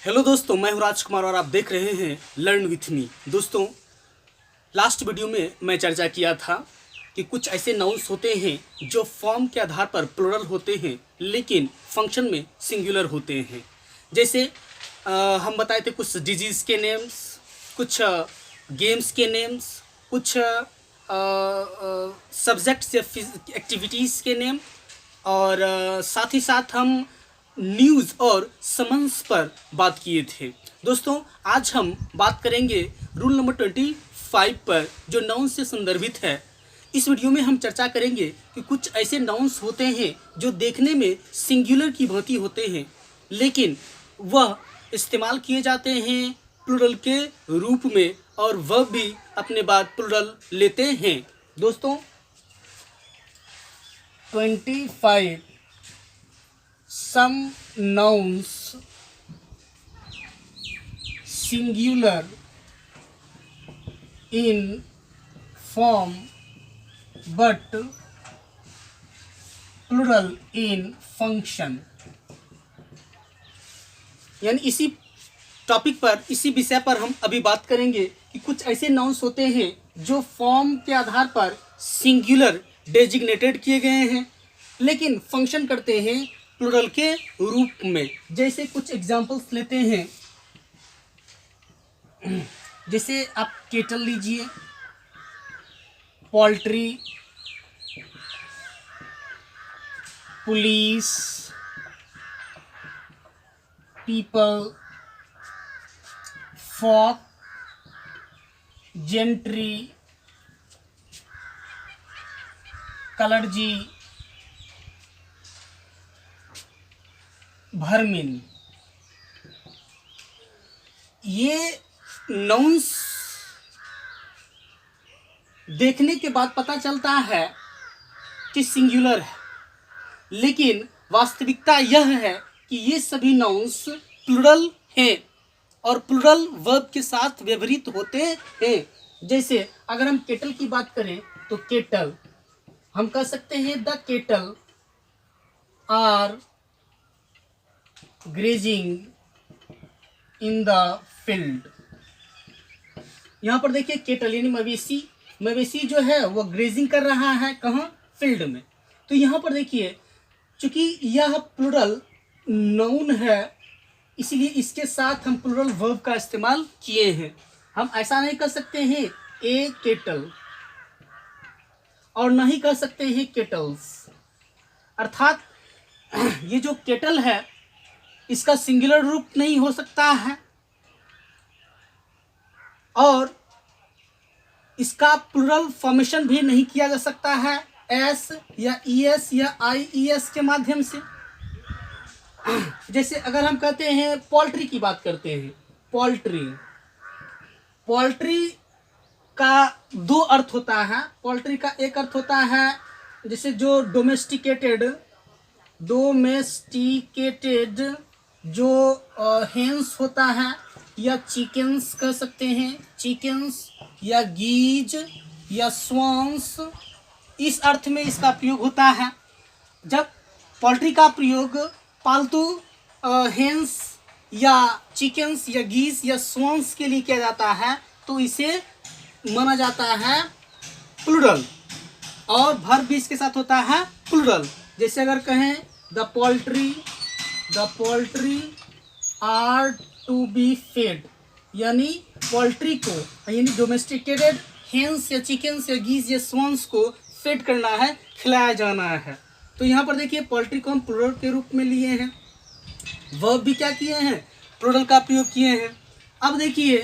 Hello दोस्तों, मैं हूं राजकुमार और आप देख रहे हैं लर्न विथ मी। दोस्तों, लास्ट वीडियो में मैं चर्चा किया था कि कुछ ऐसे नाउन्स होते हैं जो फॉर्म के आधार पर प्लूरल होते हैं लेकिन फंक्शन में सिंगुलर होते हैं। जैसे हम बताए थे कुछ डिजीज़ के नेम्स, कुछ गेम्स के नेम्स, कुछ सब्जेक्ट्स या एक्टिविटीज़ के नेम और साथ ही साथ हम न्यूज़ और समन्स पर बात किए थे। दोस्तों, आज हम बात करेंगे रूल नंबर 25 पर जो नाउन से संदर्भित है। इस वीडियो में हम चर्चा करेंगे कि कुछ ऐसे नाउन्स होते हैं जो देखने में सिंगुलर की भांति होते हैं लेकिन वह इस्तेमाल किए जाते हैं प्लूरल के रूप में और वह भी अपने बाद प्लूरल लेते हैं। दोस्तों, 25 some nouns singular in form but plural in function। यानी इसी टॉपिक पर, इसी विषय पर हम अभी बात करेंगे कि कुछ ऐसे नाउन्स होते हैं जो फॉर्म के आधार पर सिंगुलर डेजिग्नेटेड किए गए हैं लेकिन फंक्शन करते हैं प्लूरल के रूप में। जैसे कुछ एग्जांपल्स लेते हैं, जैसे आप केटल लीजिए, poultry, police, people, folk, gentry, clergy, vermin. ये नाउन्स देखने के बाद पता चलता है कि सिंगुलर है लेकिन वास्तविकता यह है कि ये सभी नाउन्स प्लूरल हैं और प्लूरल वर्ब के साथ व्यवहृत होते हैं। जैसे अगर हम केटल की बात करें तो केटल हम कह सकते हैं the cattle are grazing in the field. यहाँ पर देखिए केटल यानी मवेशी जो है वो ग्रेजिंग कर रहा है कहाँ? फील्ड में। तो यहाँ पर देखिए चूंकि यह प्लूरल नाउन है इसीलिए इसके साथ हम प्लूरल वर्ब का इस्तेमाल किए हैं। हम ऐसा नहीं कर सकते हैं ए केटल और ना ही कह सकते हैं केटल्स। अर्थात ये जो केटल है इसका सिंगुलर रूप नहीं हो सकता है और इसका प्लूरल फॉर्मेशन भी नहीं किया जा सकता है एस या ईएस या आईईएस के माध्यम से। जैसे अगर हम कहते हैं पोल्ट्री की बात करते हैं, पोल्ट्री का दो अर्थ होता है। पोल्ट्री का एक अर्थ होता है जैसे जो डोमेस्टिकेटेड जो हेंस होता है या चिकन्स कह सकते हैं, चिकन्स या गीज या स्वॉन्स, इस अर्थ में इसका प्रयोग होता है। जब पोल्ट्री का प्रयोग पालतू हेंस या चिकन्स या गीज या स्वॉन्स के लिए किया जाता है तो इसे माना जाता है प्लूरल और वर्ब भी इसके साथ होता है प्लूरल। जैसे अगर कहें the poultry are to be fed, यानी पोल्ट्री को यानी डोमेस्टिकेटेड हेंस या चिकन्स या गीज या स्वॉन्स को फेड करना है, खिलाया जाना है। तो यहाँ पर देखिए पोल्ट्री को हम प्लूरल के रूप में लिए हैं, वर्ब भी क्या किए हैं? प्लूरल का प्रयोग किए हैं। अब देखिए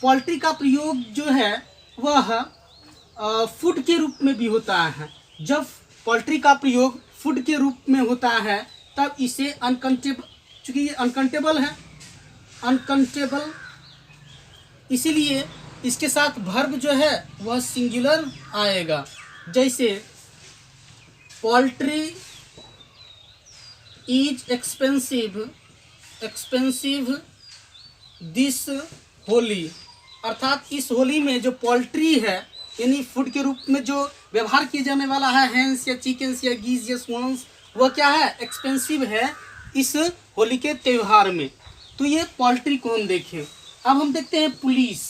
पोल्ट्री का प्रयोग जो है वह फूड के रूप में भी होता है। जब पोल्ट्री का प्रयोग फूड के रूप में होता है तब इसे अनकाउंटेबल, चूँकि ये अनकाउंटेबल है, अनकाउंटेबल, इसीलिए इसके साथ वर्ब जो है वह सिंगुलर आएगा। जैसे poultry is expensive this Holi, अर्थात इस होली में जो पोल्ट्री है यानी फूड के रूप में जो व्यवहार किए जाने वाला है हैंस या चिकन्स या गीज या स्वॉन्स, वह क्या है? एक्सपेंसिव है इस होली के त्यौहार में। तो ये पोल्ट्री को हम देखें। अब हम देखते हैं पुलिस।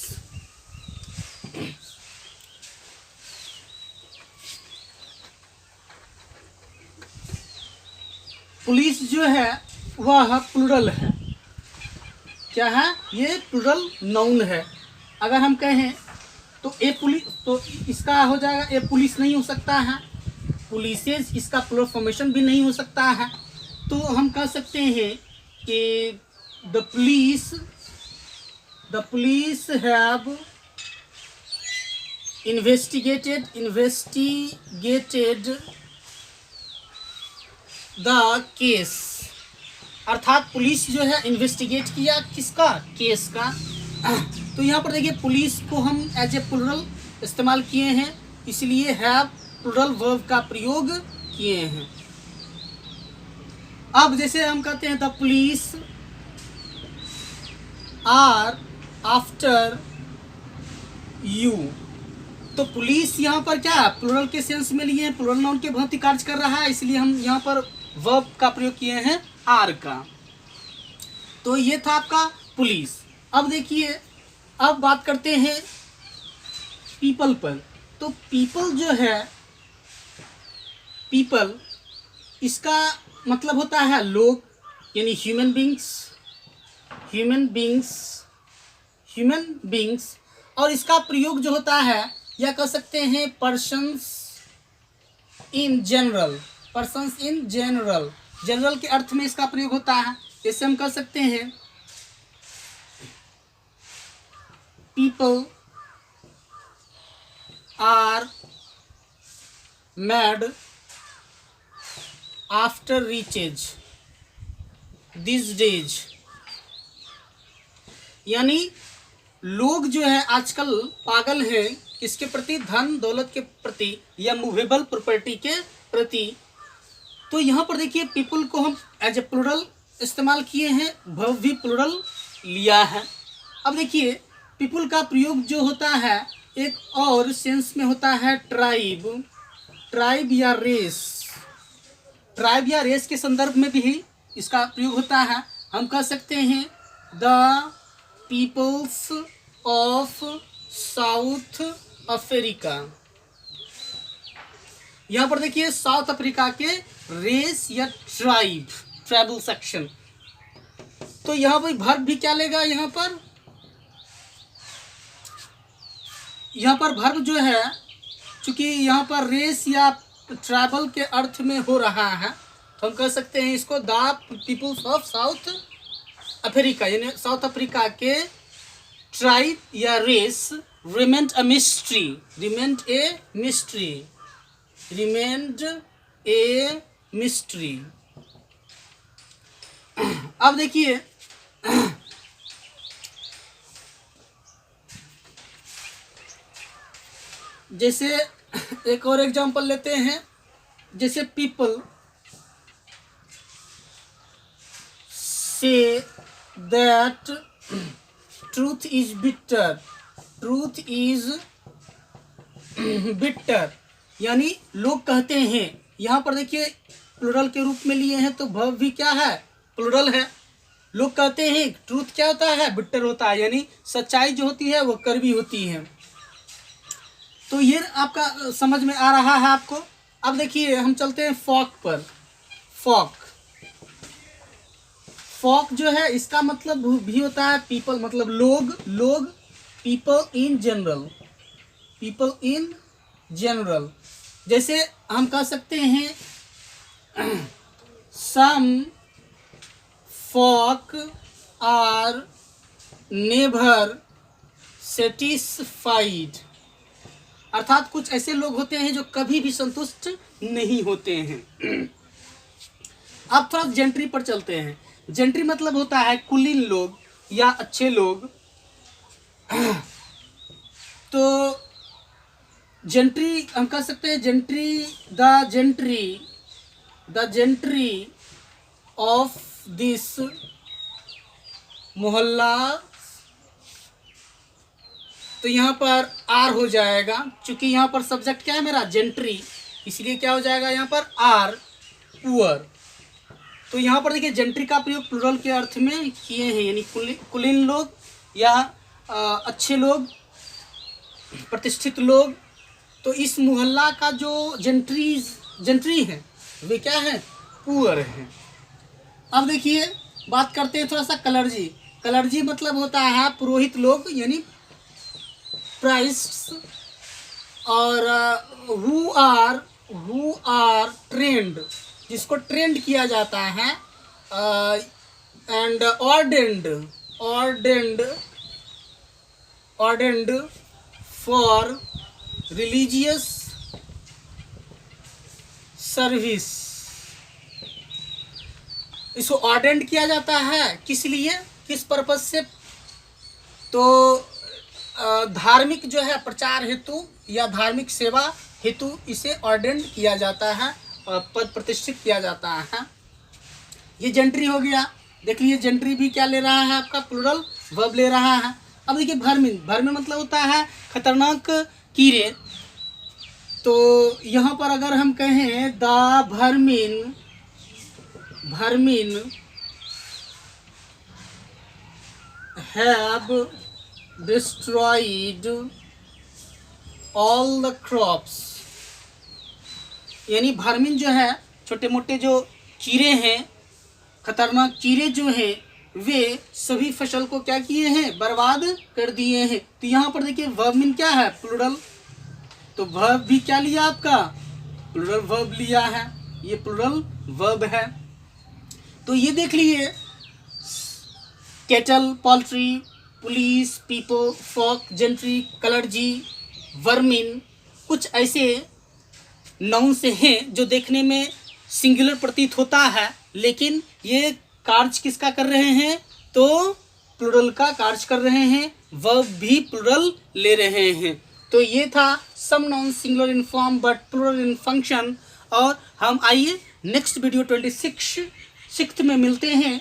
पुलिस जो है वह प्लूरल है। क्या है? ये प्लूरल नाउन है। अगर हम कहें तो ए पुलिस, तो इसका हो जाएगा ए पुलिस नहीं हो सकता है, पुलिसेस इसका प्लूरल फॉर्मेशन भी नहीं हो सकता है। तो हम कह सकते हैं कि the police have investigated the case. अर्थात पुलिस जो है इन्वेस्टिगेट किया किसका? केस का। तो यहाँ पर देखिए पुलिस को हम एज ए प्लूरल इस्तेमाल किए हैं, इसलिए हैव प्लूरल वर्ब का प्रयोग किए हैं। अब जैसे हम कहते हैं the police are after you, तो पुलिस यहाँ पर क्या प्लूरल के सेंस में लिए, प्लूरल नाउन के भांति कार्य कर रहा है, इसलिए हम यहाँ पर वर्ब का प्रयोग किए हैं आर का। तो ये था आपका पुलिस। अब देखिए, अब बात करते हैं पीपल पर। तो पीपल जो है, पीपल इसका मतलब होता है लोग, यानी ह्यूमन बींग्स। और इसका प्रयोग जो होता है या कह सकते हैं पर्सन्स इन जनरल। जनरल के अर्थ में इसका प्रयोग होता है। जैसे हम कह सकते हैं people are mad after riches this days, यानी लोग जो है आजकल पागल हैं किसके प्रति? धन दौलत के प्रति या मूवेबल प्रॉपर्टी के प्रति। तो यहाँ पर देखिए पीपल को हम एज ए प्लूरल इस्तेमाल किए हैं, वर्ब भी प्लूरल लिया है। अब देखिए पीपल का प्रयोग जो होता है एक और सेंस में होता है ट्राइब या रेस के संदर्भ में भी इसका प्रयोग होता है। हम कह सकते हैं the peoples of South Africa. यहाँ पर देखिए साउथ अफ्रीका के रेस या ट्राइबल सेक्शन। तो यहाँ पर वर्ब भी क्या लेगा? यहाँ पर वर्ब जो है, चूंकि यहाँ पर रेस या ट्राइबल के अर्थ में हो रहा है, तो हम कह सकते हैं इसको the peoples of South Africa, यानी साउथ अफ्रीका के ट्राइब या रेस remained a mystery। अब देखिए जैसे एक और एग्जांपल लेते हैं, जैसे people say that truth is bitter, यानी लोग कहते हैं। यहाँ पर देखिए प्लूरल के रूप में लिए हैं, तो वर्ब भी क्या है? प्लूरल है। लोग कहते हैं ट्रूथ क्या होता है? बिटर होता है, यानी सच्चाई जो होती है वो कड़वी होती है। तो ये आपका समझ में आ रहा है आपको। अब देखिए हम चलते हैं फॉक पर। फॉक जो है इसका मतलब भी होता है पीपल, मतलब लोग पीपल इन जनरल। जैसे हम कह सकते हैं सम फॉक आर नेवर सेटिस्फाइड, अर्थात कुछ ऐसे लोग होते हैं जो कभी भी संतुष्ट नहीं होते हैं। अब थोड़ा जेंट्री पर चलते हैं। जेंट्री मतलब होता है कुलीन लोग या अच्छे लोग। तो जेंट्री हम कह सकते हैं द जेंट्री ऑफ दिस मोहल्ला। तो यहाँ पर आर हो जाएगा, क्योंकि यहाँ पर सब्जेक्ट क्या है मेरा? जेंट्री, इसलिए क्या हो जाएगा यहाँ पर? Are poor. तो यहाँ पर देखिए जेंट्री का प्रयोग प्लूरल के अर्थ में किए हैं, यानी कुलीन लोग या अच्छे लोग, प्रतिष्ठित लोग। तो इस मोहल्ला का जो जेंट्री है वे क्या है, पुअर हैं। अब देखिए बात करते हैं थोड़ा सा कलर्जी। कलर्जी मतलब होता है पुरोहित लोग, यानी प्राइस्ट, और हु आर ट्रेंड, जिसको ट्रेंड किया जाता है, एंड ऑर्डेंड फॉर रिलीजियस सर्विस। इसको ऑर्डेंड किया जाता है किस लिए, किस पर्पज से, तो धार्मिक जो है प्रचार हेतु या धार्मिक सेवा हेतु इसे ऑर्डेंड किया जाता है और पद प्रतिष्ठित किया जाता है। ये जेंट्री हो गया। देख लीजिए जेंट्री भी क्या ले रहा है, आपका प्लूरल वर्ब ले रहा है। अब देखिए वर्मिन, वर्मिन मतलब होता है खतरनाक कीड़े। तो यहाँ पर अगर हम कहें the vermin have destroyed all the crops, यानी वर्मिन जो है छोटे मोटे जो कीड़े हैं, खतरनाक कीड़े जो हैं, वे सभी फसल को क्या किए हैं, बर्बाद कर दिए हैं। तो यहाँ पर देखिए वर्मिन क्या है, प्लूरल। तो वर्ब भी क्या लिया आपका, प्लूरल वर्ब लिया है, ये प्लूरल वर्ब है। तो ये देख लीजिए cattle, poultry, police, people, folk, gentry, clergy, vermin, कुछ ऐसे नाउन से हैं जो देखने में सिंगुलर प्रतीत होता है, लेकिन ये कार्य किसका कर रहे हैं, तो प्लूरल का कार्य कर रहे हैं, वर्ब भी प्लूरल ले रहे हैं। तो ये था some noun singular in form but plural in function. और हम आइए नेक्स्ट वीडियो 26 में मिलते हैं।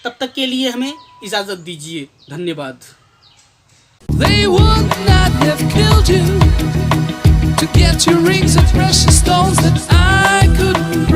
तब तक के लिए हमें इजाज़त दीजिए। धन्यवाद। They would not have killed you to get your rings of precious stones that I couldn't break.